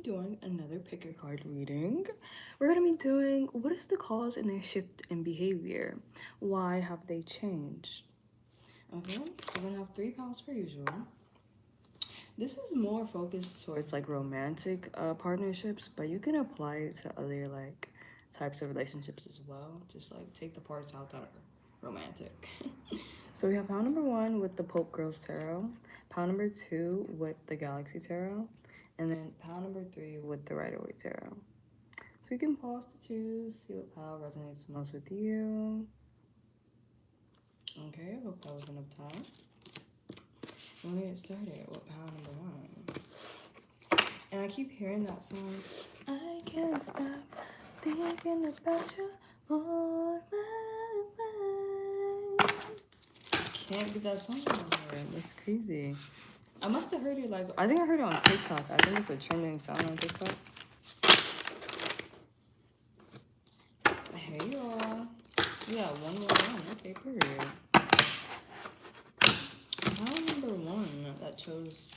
doing another pick a card reading. We're gonna be doing what is the cause in their shift in behavior? Why have they changed? Okay, we're gonna have 3 pounds per usual. This is more focused towards like romantic partnerships, but you can apply it to other like types of relationships as well. Just like take the parts out that are romantic. So we have pound number 1 with the Pope Girls Tarot, pound number 2 with the Galaxy Tarot, and then pound number 3 with the Rider Waite Tarot. So you can pause to choose, see what pile resonates most with you. Okay, hope that was enough time. We're gonna get started with pound number 1. And I keep hearing that song, I can't stop thinking about you on my mind. Can't get that song out of here. That's crazy. I must have heard it like, I think I heard it on TikTok. I think it's a trending song on TikTok. Hey y'all. Yeah, 111. Okay, period. Pound number 1 that chose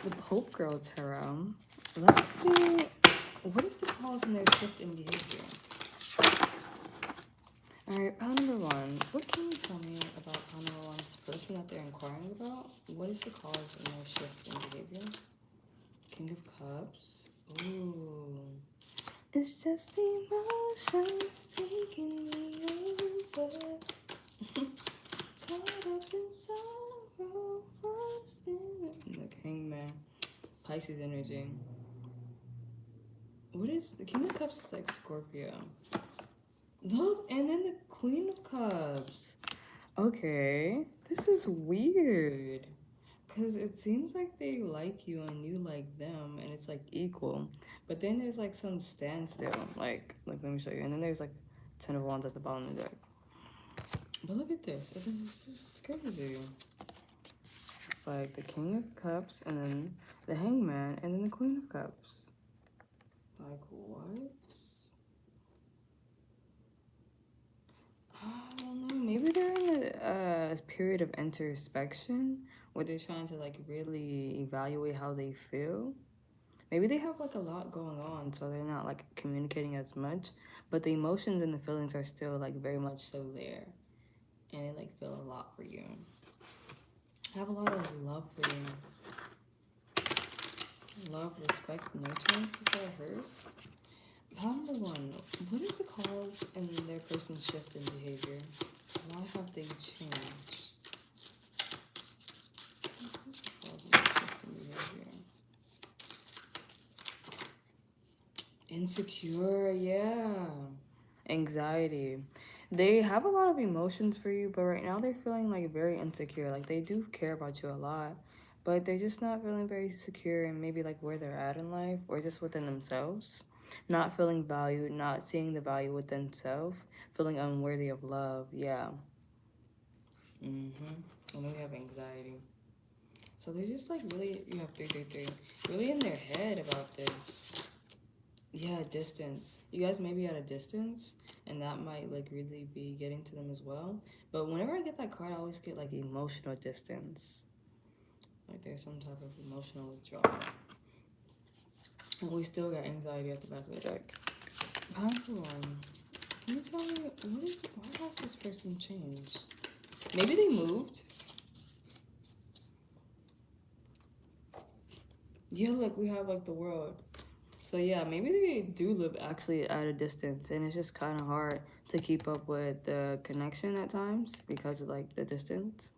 the Pope Girl Tarot. Let's see, what is the cause in their shift in behavior? Alright, pound number 1. What can you tell me about pound number 1's person that they're inquiring about? What is the cause in their shift in behavior? King of Cups. Ooh. It's just emotions taking me over. Caught up in sorrow, lost in it. Look, Hangman. Pisces energy. What is the King of Cups? Is like Scorpio. Look, and then the Queen of Cups. Okay, this is weird. Because it seems like they like you and you like them, and it's like equal. But then there's like some standstill. Like let me show you. And then there's like 10 of Wands at the bottom of the deck. But look at this. This is crazy. It's like the King of Cups, and then the Hangman, and then the Queen of Cups. Like, what? I don't know. Maybe they're in a period of introspection where they're trying to like really evaluate how they feel. Maybe they have like a lot going on, so they're not like communicating as much, but the emotions and the feelings are still like very much so there, and they like feel a lot for you. I have a lot of love for you. Love, respect, nurturance is what I heard. Pound number 1. What is the cause in their person's shift in behavior? Why have they changed? What's the cause of their shift in behavior? Insecure, yeah. Anxiety. They have a lot of emotions for you, but right now they're feeling like very insecure. Like they do care about you a lot, but they're just not feeling very secure in maybe like where they're at in life or just within themselves. Not feeling valued, not seeing the value within self, feeling unworthy of love. Yeah. And then we have anxiety. So they're just like really, you have 333, really in their head about this. Yeah, distance. You guys may be at a distance, and that might like really be getting to them as well. But whenever I get that card, I always get like emotional distance. Like there's some type of emotional withdrawal. And we still got anxiety at the back of the deck. Pound for 1. Can you tell me why has this person changed? Maybe they moved. Yeah, look, we have like the world. So yeah, maybe they do live actually at a distance, and it's just kind of hard to keep up with the connection at times because of like the distance.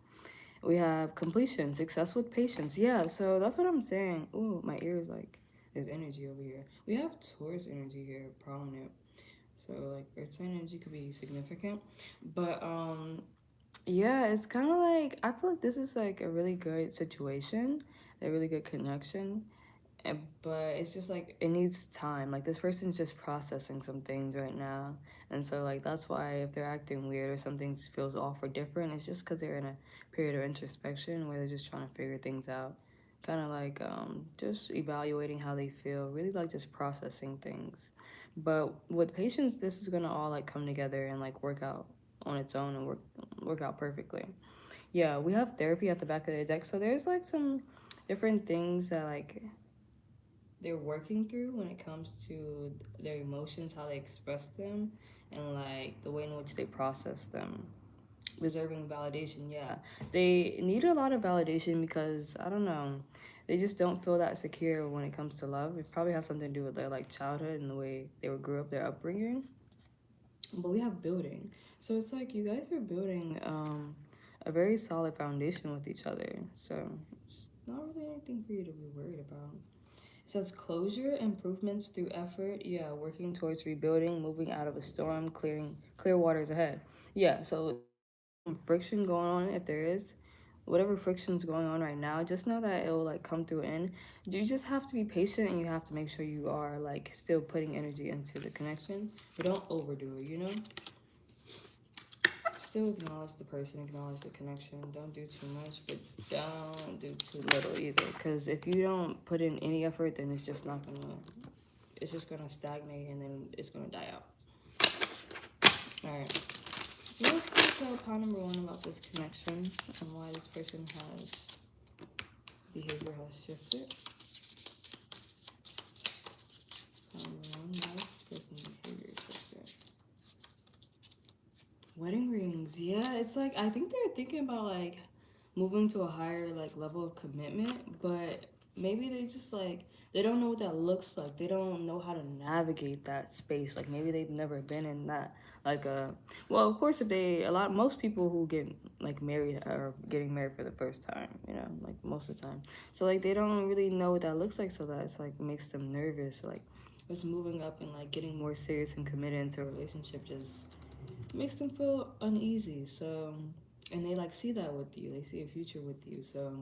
We have completion, success with patience. Yeah, so that's what I'm saying. Ooh, my ears like, there's energy over here. We have Taurus energy here, prominent. So like Earth sign energy could be significant. But yeah, it's kind of like, I feel like this is like a really good situation, a really good connection. But it's just like it needs time. Like this person's just processing some things right now, and so like that's why if they're acting weird or something feels off or different, it's just because they're in a period of introspection where they're just trying to figure things out, kind of like just evaluating how they feel, really like just processing things. But with patience, this is gonna all like come together and like work out on its own and work out perfectly. Yeah, we have therapy at the back of the deck, so there's like some different things that like they're working through when it comes to their emotions, how they express them, and like the way in which they process them. Deserving validation, yeah. They need a lot of validation because I don't know, they just don't feel that secure when it comes to love. It probably has something to do with their like childhood and the way they were grew up, their upbringing. But we have building. So it's like you guys are building a very solid foundation with each other. So it's not really anything for you to be worried about. It says closure, improvements through effort. Yeah, working towards rebuilding, moving out of a storm, clear waters ahead. Yeah, so friction going on if there is. Whatever friction's going on right now, just know that it'll like come through in. You just have to be patient and you have to make sure you are like still putting energy into the connection. But don't overdo it, you know? Still acknowledge the person, acknowledge the connection. Don't do too much, but don't do too little either. Because if you don't put in any effort, then it's just gonna stagnate and then it's gonna die out. All right. Let's go to part number 1 about this connection and why this person has behavior has shifted. Part number 1, why this person's behavior shifted. Wedding rings, yeah, it's like I think they're thinking about like moving to a higher like level of commitment, but maybe they just like they don't know what that looks like. They don't know how to navigate that space. Like maybe they've never been in that like well, of course if they most people who get like married are getting married for the first time, you know, like most of the time. So like they don't really know what that looks like, so that's like makes them nervous. Like just moving up and like getting more serious and committed into a relationship just makes them feel uneasy. So, and they like see that with you. They see a future with you. So,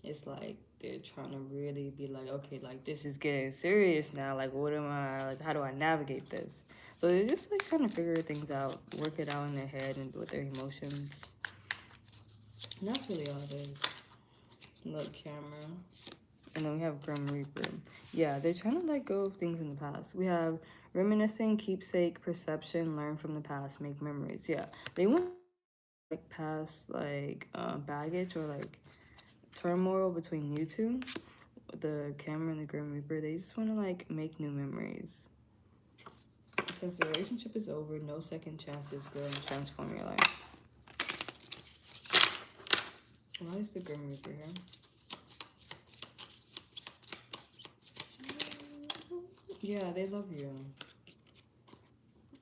it's like they're trying to really be like, okay, like this is getting serious now. Like, what am I? Like, how do I navigate this? So they're just like trying to figure things out, work it out in their head and with their emotions. And that's really all it is. Look, camera. And then we have Grim Reaper. Yeah, they're trying to let go of things in the past. We have reminiscing, keepsake, perception, learn from the past, make memories. Yeah, they want like past like baggage or like turmoil between you two, the Camera and the Grim Reaper. They just want to like make new memories. It says the relationship is over, no second chances, grow and transform your life. Why is the Grim Reaper here? Yeah, they love you.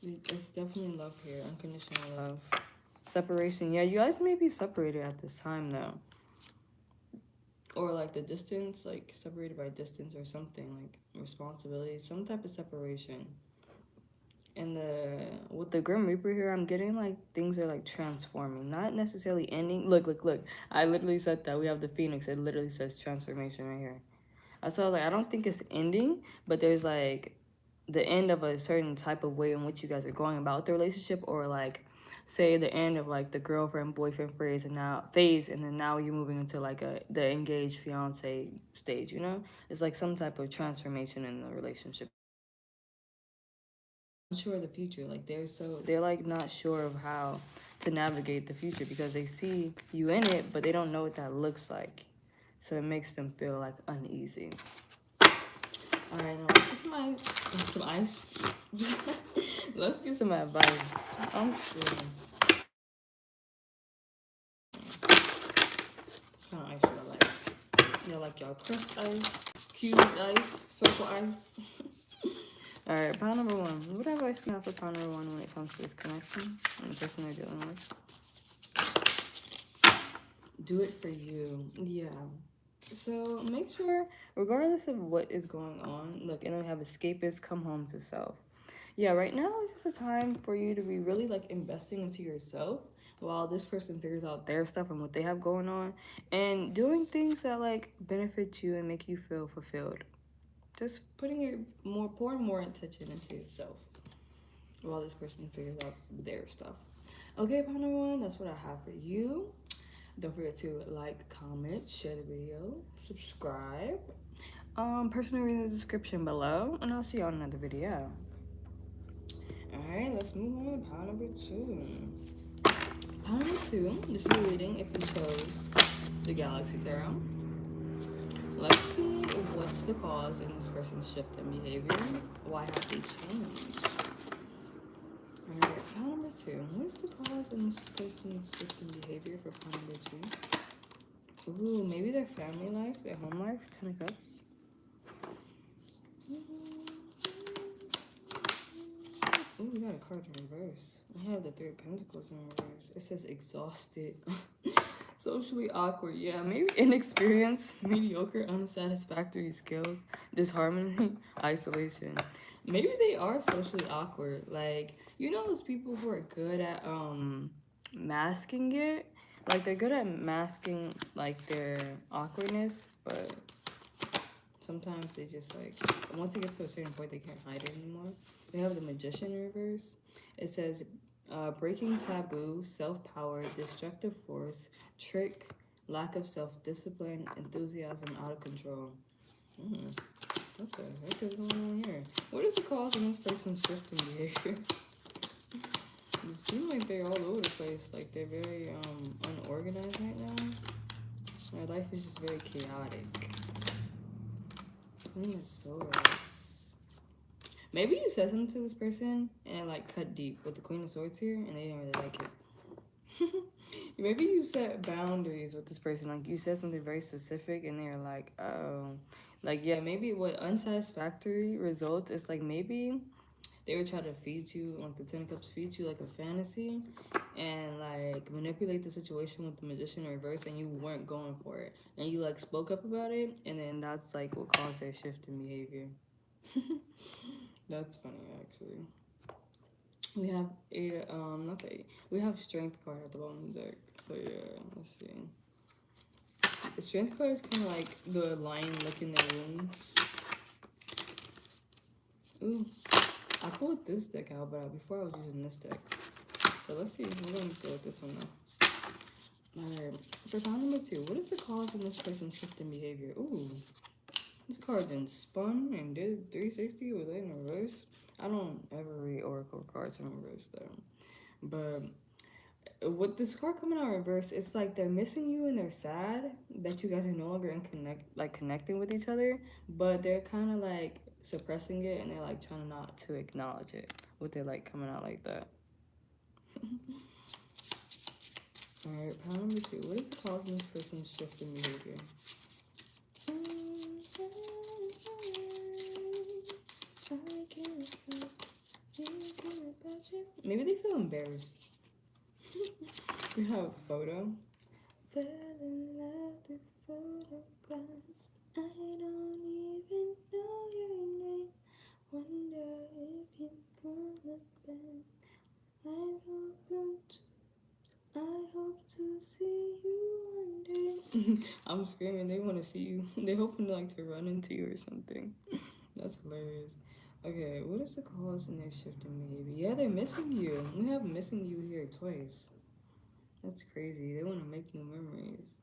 It's definitely love here, unconditional love. Separation, yeah, you guys may be separated at this time though. Or like the distance, like separated by distance or something, like responsibility, some type of separation. And with the Grim Reaper here, I'm getting like things are like transforming, not necessarily ending. Look. I literally said that. We have the Phoenix. It literally says transformation right here. So I was like, I don't think it's ending, but there's like the end of a certain type of way in which you guys are going about the relationship, or like say the end of like the girlfriend boyfriend phase and then now you're moving into like the engaged fiance stage, you know? It's like some type of transformation in the relationship. Unsure of the future, like they're like not sure of how to navigate the future because they see you in it but they don't know what that looks like, so it makes them feel like uneasy. All right, now let's get some ice. Let's get some advice. I'm screwed. What kind of ice do I like? Y'all like y'all crushed ice, cubed ice, circle ice. All right, pound number 1. What advice do you have for pound number 1 when it comes to this connection and the person they're dealing with? Do it for you. Yeah. So make sure, regardless of what is going on, look, and I have escapists, come home to self. Yeah, right now is just a time for you to be really like investing into yourself while this person figures out their stuff and what they have going on and doing things that like benefit you and make you feel fulfilled. Just pouring more attention into yourself while this person figures out their stuff. Okay, partner 1, that's what I have for you. Don't forget to like, comment, share the video, subscribe. Personally read the description below, and I'll see you on another video. Alright, let's move on to pile number 2. Pile number 2, this is a reading if you chose the Galaxy Tarot. Let's see what's the cause in this person's shift in behavior. Why have they changed? Alright, pile number 2. What is the cause in this person's shift in behavior for pile number 2? Ooh, maybe their family life, their home life, 10 of Cups. Ooh, we got a card in reverse. We have the 3 of Pentacles in reverse. It says exhausted. Socially awkward. Yeah, maybe inexperienced, mediocre, unsatisfactory skills, disharmony, isolation. Maybe they are socially awkward. Like, you know those people who are good at masking it? Like, they're good at masking, like, their awkwardness, but sometimes they just, like, once they get to a certain point, they can't hide it anymore. We have the Magician in reverse. It says, breaking taboo, self-power, destructive force, trick, lack of self-discipline, enthusiasm, out of control. What the heck is going on here? What is the cause of this person's shifting behavior? It seems like they're all over the place. Like, they're very unorganized right now. Their life is just very chaotic. Queen of Swords. Maybe you said something to this person and it, like, cut deep with the Queen of Swords here and they didn't really like it. Maybe you set boundaries with this person. Like, you said something very specific and they're like, oh. Like, yeah, maybe what unsatisfactory results is, like, maybe they would try to feed you, like the 10 of Cups feed you like a fantasy and, like, manipulate the situation with the Magician in reverse and you weren't going for it. And you, like, spoke up about it and then that's, like, what caused their shift in behavior. That's funny, actually. We have we have Strength card at the bottom of the deck. So yeah, let's see. The Strength card is kind of like the lion licking their wounds. Ooh, I pulled this deck out, but before I was using this deck. So let's see. We're going to go with this one now. Alright, for pile number 2, what is the cause of this person's shift in behavior? Ooh, this card then spun and did 360 with it in reverse. I don't ever read Oracle cards in reverse though. But with this card coming out in reverse, it's like they're missing you and they're sad that you guys are no longer connecting with each other, but they're kind of like suppressing it and they're like trying not to acknowledge it with it like coming out like that. Alright, pile number 2. What is the cause of this person's shift in behavior? Maybe they feel embarrassed. We have a photo. Fell in love with photographs. I don't even know your name. Wonder if you gonna back. I hope to see you one day. I'm screaming. They want to see you. They're hoping like to run into you or something. That's hilarious. Okay, what is the cause in their shift in behavior? Yeah, they're missing you. We have missing you here twice. That's crazy. They want to make new memories.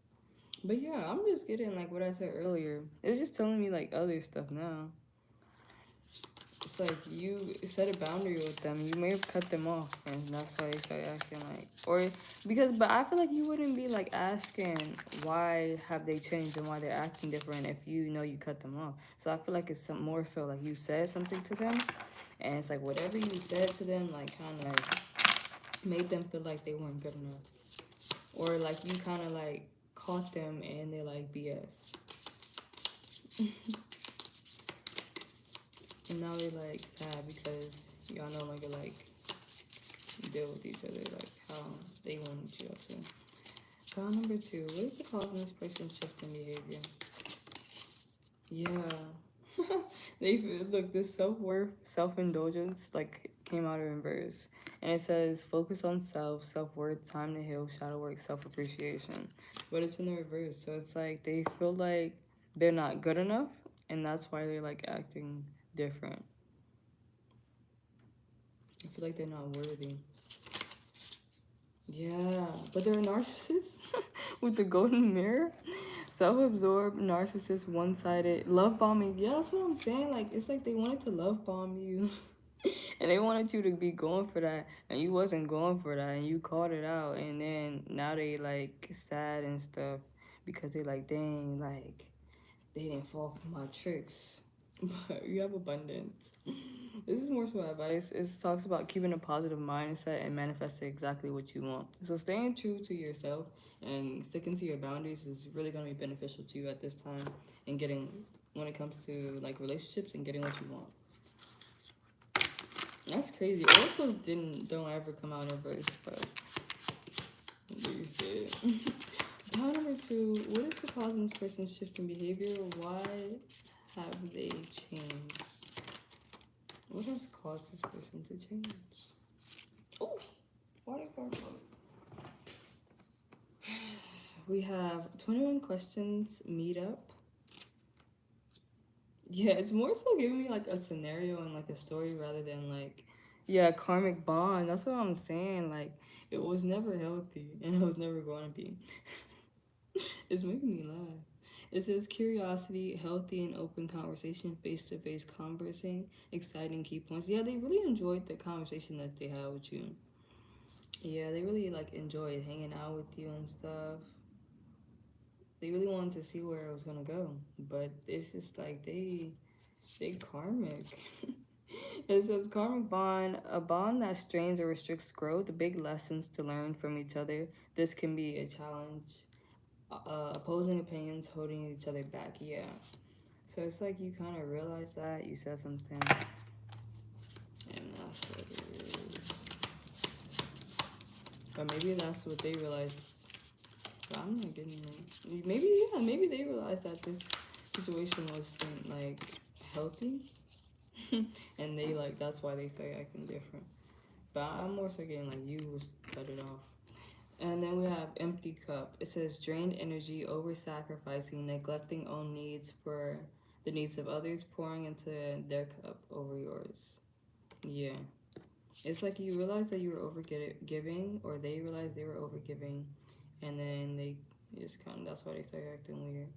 But yeah, I'm just getting like what I said earlier. It's just telling me like other stuff now. It's like you set a boundary with them. You may have cut them off, and that's why they start acting like, or because. But I feel like you wouldn't be like asking why have they changed and why they're acting different if you know you cut them off. So I feel like it's some more so like you said something to them, and it's like whatever you said to them like kind of like made them feel like they weren't good enough, or like you kind of like caught them and they're like BS. And now they're like sad because y'all no longer like deal with each other like how they wanted you to. File number 2. What is the cause of this person's shift in behavior? Yeah. They look, this self-worth, self-indulgence like came out in reverse. And it says focus on self-worth, time to heal, shadow work, self-appreciation. But it's in the reverse. So it's like they feel like they're not good enough and that's why they're like acting different. I feel like they're not worthy. Yeah, but they're a narcissist with the golden mirror. Self-absorbed, narcissist, one-sided, love bombing. Yeah, that's what I'm saying. Like, it's like they wanted to love bomb you. And they wanted you to be going for that. And you wasn't going for that. And you called it out. And then now they, like, sad and stuff. Because they like, dang, like, they didn't fall for my tricks. But you have abundance. This is more so advice. It talks about keeping a positive mindset and manifesting exactly what you want. So staying true to yourself and sticking to your boundaries is really going to be beneficial to you at this time and getting, when it comes to like relationships and getting what you want. That's crazy. Oracles don't ever come out in reverse, but these did. Power number 2, what is the cause of this person's shift in behavior? Why have they changed? What has caused this person to change? Oh, water card. We have 21 questions meetup. Yeah, it's more so giving me like a scenario and like a story rather than like, yeah, karmic bond. That's what I'm saying. Like, it was never healthy and it was never going to be. It's making me laugh. It says curiosity, healthy and open conversation, face-to-face conversing, exciting key points. Yeah, they really enjoyed the conversation that they had with you. Yeah, they really like enjoyed hanging out with you and stuff. They really wanted to see where it was gonna go, but it's just like they karmic. It says karmic bond, a bond that strains or restricts growth, big lessons to learn from each other. This can be a challenge. Opposing opinions holding each other back. Yeah. So it's like you kind of realize that you said something, and that's what it is. Or maybe that's what they realized. But I'm not getting it. Maybe they realized that this situation wasn't like healthy, and they like that's why they started acting different. But I'm more so getting like you was cut it off. And then we have empty cup. It says drained energy, over sacrificing, neglecting own needs for the needs of others, pouring into their cup over yours. Yeah. It's like you realize that you were over giving, or they realized they were over giving, and then they just kind of, that's why they started acting weird.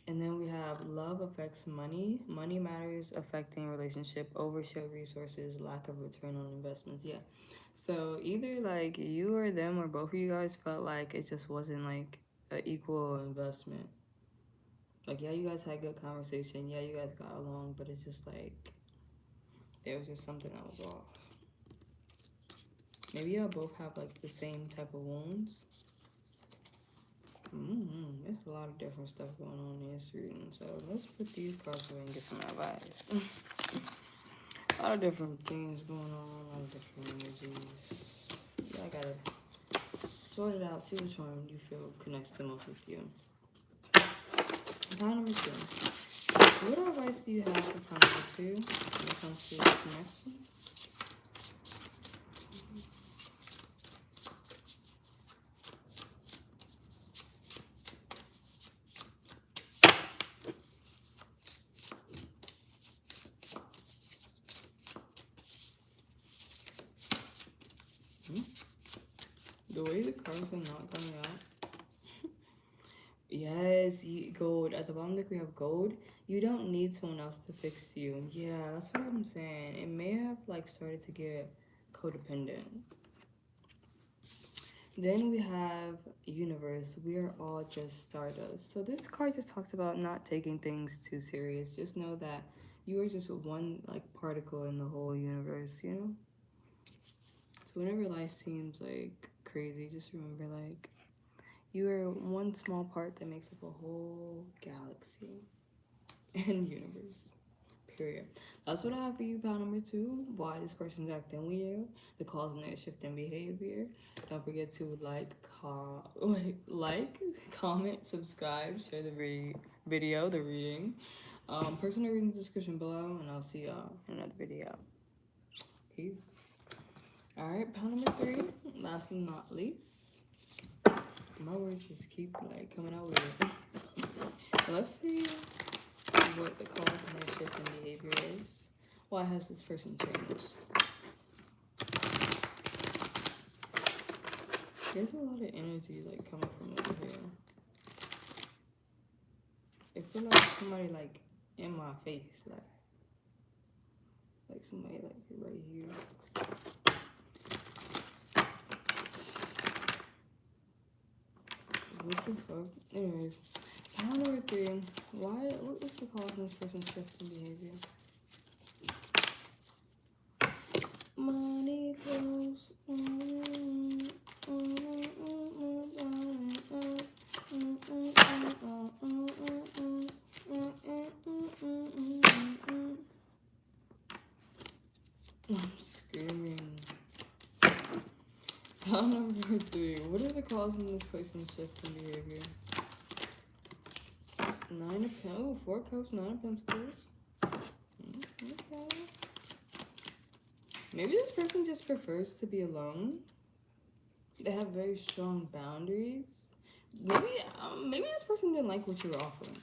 And then we have love affects money. Money matters affecting relationship, overshare resources, lack of return on investments. Yeah. So either like you or them or both of you guys felt like it just wasn't like an equal investment. Like, yeah, you guys had good conversation. Yeah, you guys got along, but it's just like there was just something that was off. Maybe y'all both have like the same type of wounds. There's a lot of different stuff going on in this reading, so let's put these cards away and get some advice. A lot of different things going on, a lot of different energies. Yeah, I gotta sort it out, see which one you feel connects the most with you. Power number 2. What advice do you have for power number 2 when it comes to connection? The way the cards are not coming out. Yes, gold. At the bottom deck, we have gold. You don't need someone else to fix you. Yeah, that's what I'm saying. It may have like started to get codependent. Then we have universe. We are all just stardust. So this card just talks about not taking things too serious. Just know that you are just one like particle in the whole universe, you know? So whenever life seems like crazy, just remember like you are one small part that makes up a whole galaxy and universe. Period. That's what I have for you, power number 2. Why this person's acting weird, the cause and their shift in behavior. Don't forget to like, comment, subscribe, share the video, the reading. Personal reading description below, and I'll see y'all in another video. Peace. Alright, power number 3, last but not least. My words just keep like coming out weird. Let's see what the cause of their shift in behavior is. Why has this person changed? There's a lot of energy like coming from over here. I feel like somebody like in my face, like somebody like right here. What the fuck? Anyways, Number 3. What was the cause of this person's shift in behavior? Money clothes. I'm screaming. Number 3. What is the cause of this person's shift in behavior? 9 of Pentacles. Oh, 4 Cups, 9 of Pentacles. Okay. Maybe this person just prefers to be alone. They have very strong boundaries. Maybe this person didn't like what you were offering.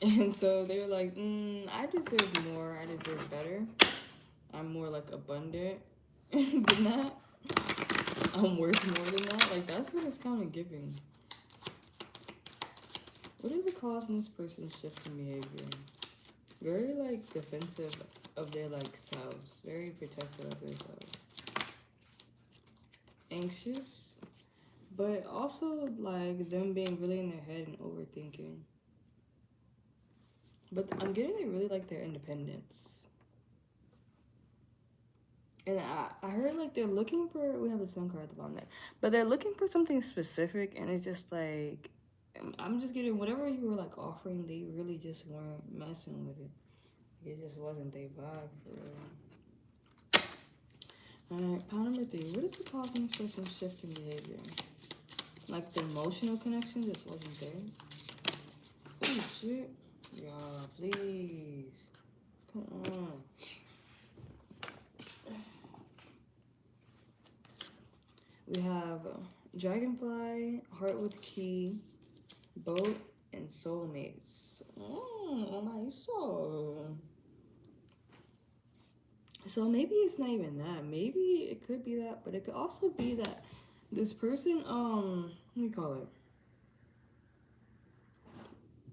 And so they were like, I deserve more. I deserve better. I'm more like abundant than that. I'm worth more than that. Like, that's what it's kind of giving. What is the cause in this person's shift in behavior? Very, like, defensive of their, like, selves. Very protective of themselves. Anxious. But also, like, them being really in their head and overthinking. But I'm getting they really like their independence. And I heard, like, they're looking for... We have the sun card at the bottom there. But they're looking for something specific, and it's just, like... I'm just getting... Whatever you were, like, offering, they really just weren't messing with it. It just wasn't their vibe, for real. Alright, pile number 3. What is the cause of this person's shift in behavior? Like, the emotional connection just wasn't there. Oh, shit. Yeah, please. Come on. We have Dragonfly, Heart with Key, Boat, and Soulmates. Oh, my soul. So maybe it's not even that. Maybe it could be that, but it could also be that this person, what do you call it?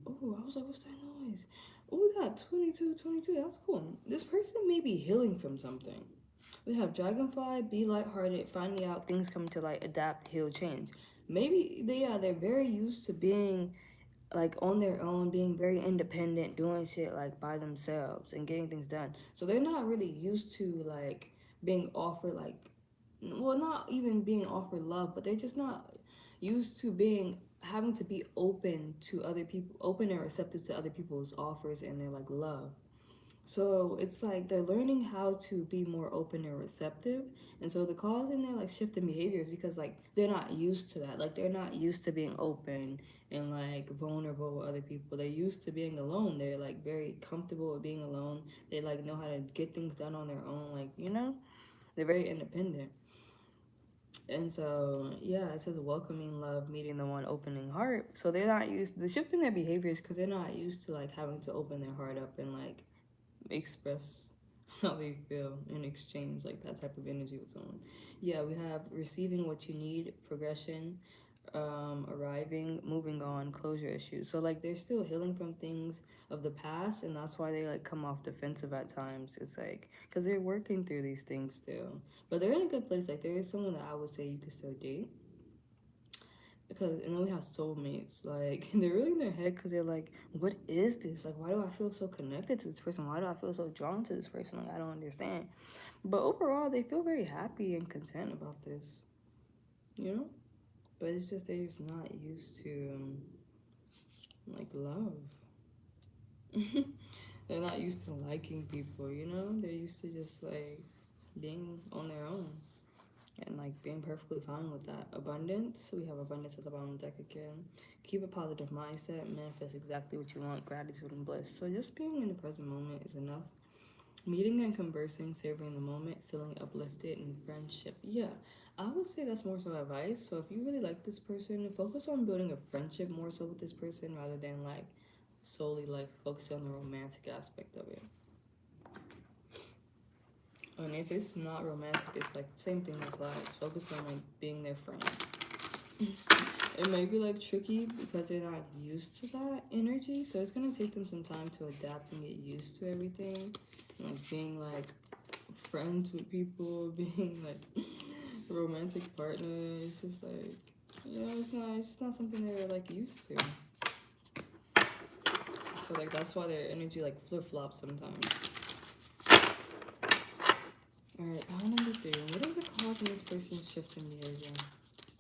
Oh, I was like, what's that noise? Oh, we got 22. That's cool. This person may be healing from something. We have Dragonfly, be lighthearted, finding out things come to light, adapt, heal, change. Maybe they're very used to being like on their own, being very independent, doing shit like by themselves and getting things done. So they're not really used to like being offered like, well, not even being offered love, but they're just not used to having to be open to other people, open and receptive to other people's offers and their like love. So it's like they're learning how to be more open and receptive. And so the cause in their like shift in behaviors because like they're not used to that. Like they're not used to being open and like vulnerable with other people. They're used to being alone. They're like very comfortable with being alone. They like know how to get things done on their own. Like, you know, they're very independent. And so, yeah, it says welcoming love, meeting the one, opening heart. So they're not used, the shift in their behaviors because they're not used to like having to open their heart up and like express how they feel in exchange, like that type of energy with someone. Yeah, we have receiving what you need, progression, arriving, moving on, closure issues. So like they're still healing from things of the past, and that's why they like come off defensive at times. It's like because they're working through these things still, but they're in a good place. Like there is someone that I would say you could still date. Because and then we have soulmates, like they're really in their head because they're like, what is this? Like, why do I feel so connected to this person? Why do I feel so drawn to this person? Like, I don't understand. But overall, they feel very happy and content about this, you know. But it's just they're just not used to like love. They're not used to liking people, you know. They're used to just like being on their own. And like being perfectly fine with that. Abundance, we have abundance at the bottom of the deck again. Keep a positive mindset, manifest exactly what you want, gratitude and bliss. So just being in the present moment is enough. Meeting and conversing, savoring the moment, feeling uplifted, and friendship. Yeah, I would say that's more so advice. So if you really like this person, focus on building a friendship more so with this person rather than like solely like focusing on the romantic aspect of it. And if it's not romantic, it's like the same thing applies. Focus on like being their friend. It might be like tricky because they're not used to that energy, so it's gonna take them some time to adapt and get used to everything. And, like being like friends with people, being like romantic partners. It's just like You know, it's just not something they're like used to. So like that's why their energy like flip flops sometimes. Alright, pile number 3. What is the cause of this person's shifting behavior?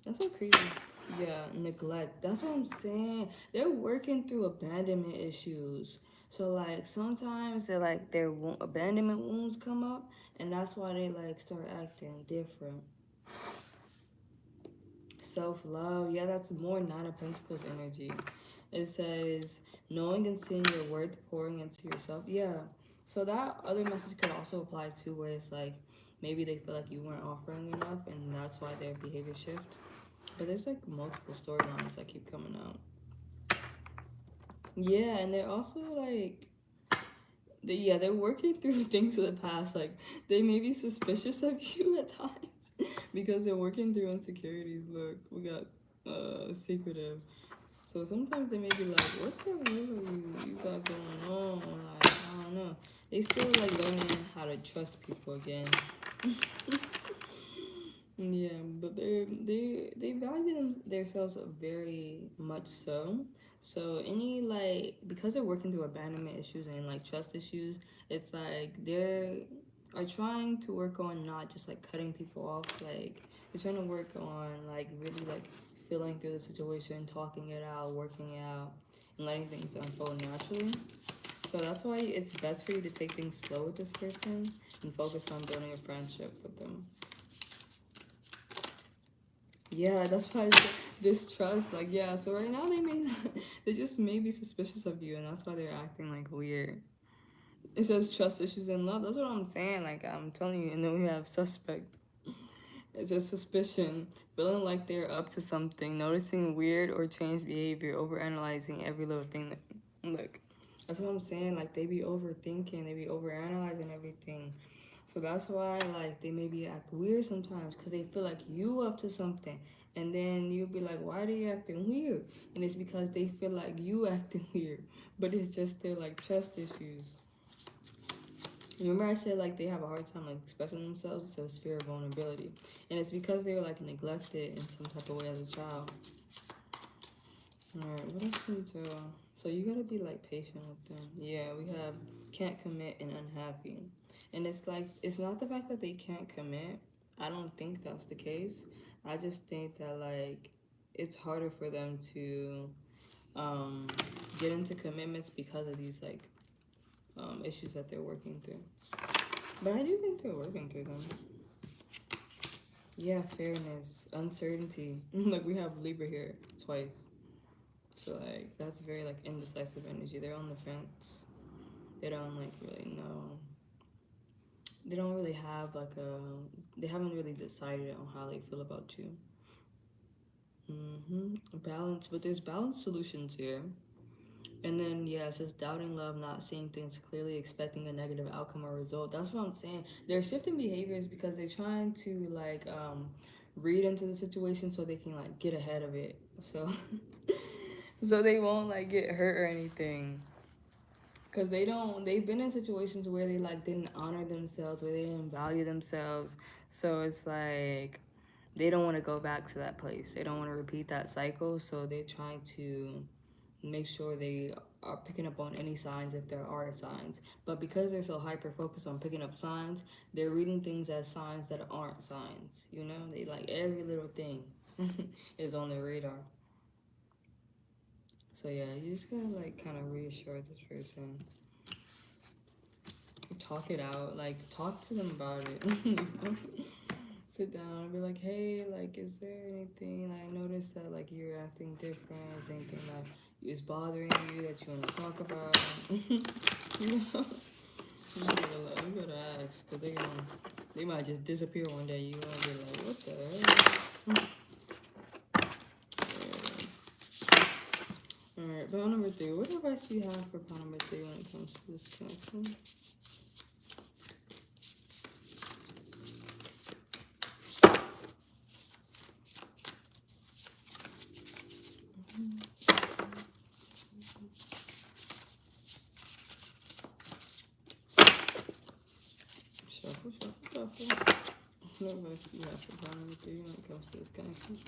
That's so crazy. Yeah, neglect. That's what I'm saying. They're working through abandonment issues. So like sometimes they're like their abandonment wounds come up, and that's why they like start acting different. Self-love, yeah, that's more Nine of Pentacles energy. It says knowing and seeing your worth, pouring into yourself. Yeah, so that other message could also apply too, where it's like maybe they feel like you weren't offering enough, and that's why their behavior shift. But there's like multiple storylines that keep coming out. Yeah, and they're also like, they're working through things of the past. Like they may be suspicious of you at times because they're working through insecurities. Look, we got secretive. So sometimes they may be like, "What the hell are you got going on?" Like I don't know. They still like learning how to trust people again. Yeah, but they value themselves very much so. So any like because they're working through abandonment issues and like trust issues, it's like they are trying to work on not just like cutting people off, like they're trying to work on like really like feeling through the situation, talking it out, working it out, and letting things unfold naturally. So that's why it's best for you to take things slow with this person and focus on building a friendship with them. Yeah, that's why it's distrust. Like, yeah, so right now they may not, they just may be suspicious of you, and that's why they're acting like weird. It says trust issues in love. That's what I'm saying. Like, I'm telling you. And then we have suspect. It says suspicion, feeling like they're up to something, noticing weird or changed behavior, overanalyzing every little thing. Look, that's what I'm saying. Like, they be overthinking, they be overanalyzing everything. So that's why like they maybe act weird sometimes because they feel like you up to something, and then you'll be like, why are they acting weird? And it's because they feel like you acting weird, but it's just their like trust issues. Remember I said like they have a hard time like expressing themselves. It says fear of vulnerability, and it's because they were like neglected in some type of way as a child. All right, what else can we tell? So you gotta be like patient with them. Yeah, we have can't commit and unhappy. And it's like it's not the fact that they can't commit. I don't think that's the case. I just think that like it's harder for them to um get into commitments because of these like issues that they're working through. But I do think they're working through them. Yeah, fairness, uncertainty. Like we have Libra here twice. So like that's very like indecisive energy. They're on the fence. They don't like really know. They don't really have like a. They haven't really decided on how they feel about you. Balance, but there's balanced solutions here. And then yeah, it says doubting love, not seeing things clearly, expecting a negative outcome or result. That's what I'm saying. They're shifting behaviors because they're trying to like read into the situation so they can like get ahead of it. So so they won't like get hurt or anything. Cause they've been in situations where they like didn't honor themselves, where they didn't value themselves. So it's like they don't want to go back to that place. They don't want to repeat that cycle. So they're trying to make sure they are picking up on any signs if there are signs. But because they're so hyper focused on picking up signs, they're reading things as signs that aren't signs. You know, they like every little thing is on their radar. So yeah, you just gotta like kind of reassure this person. Talk it out, like talk to them about it. Sit down and be like, hey, like, is there anything I noticed that like you're acting different? Is there anything that is bothering you that you want to talk about? You know, you gotta ask because they might just disappear one day. You gonna be like, what the hell? Yeah. All right, pile number 3. What advice do you have for pile number 3 when it comes to this connection? Shuffle, shuffle, shuffle. What advice do you have for pile number 3 when it comes to this connection?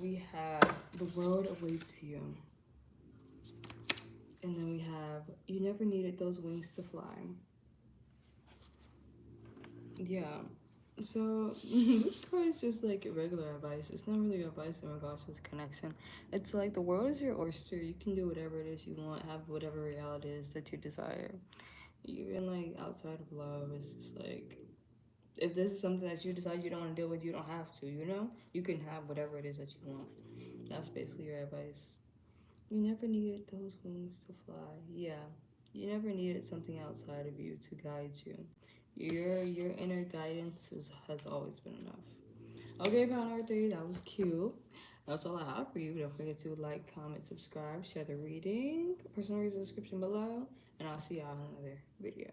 we have the world awaits you. And then we have you never needed those wings to fly. Yeah. So this card is just like regular advice. It's not really advice in regards to this connection. It's like the world is your oyster. You can do whatever it is you want, have whatever reality it is that you desire. Even like outside of love, it's just like if this is something that you decide you don't want to deal with, you don't have to, you know? You can have whatever it is that you want. That's basically your advice. You never needed those wings to fly. Yeah. You never needed something outside of you to guide you. Your inner guidance has always been enough. Okay, pound number 3, that was cute. That's all I have for you. Don't forget to like, comment, subscribe, share the reading. Personal reason description below. And I'll see y'all in another video.